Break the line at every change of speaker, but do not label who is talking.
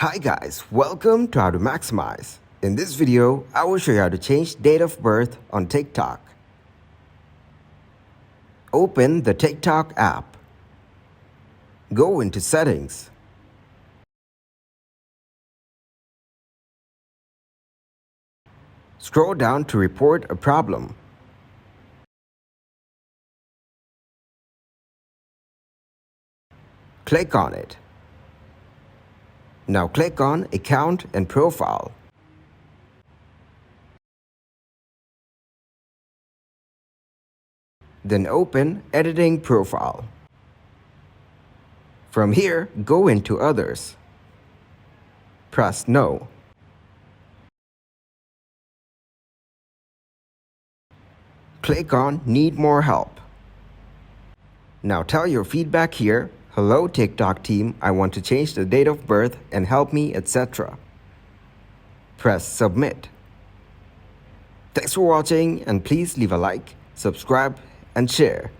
Hi guys, welcome to How to Maximize. In this video, I will show you how to change date of birth on TikTok. Open the TikTok app. Go into Settings. Scroll down to Report a problem. Click on it. Now click on Account and Profile. Then open Editing Profile. From here, go into Others. Press No. Click on Need More Help. Now tell your feedback here. Hello TikTok team, I want to change the date of birth and help me, etc. Press Submit. Thanks for watching and please leave a like, subscribe and share.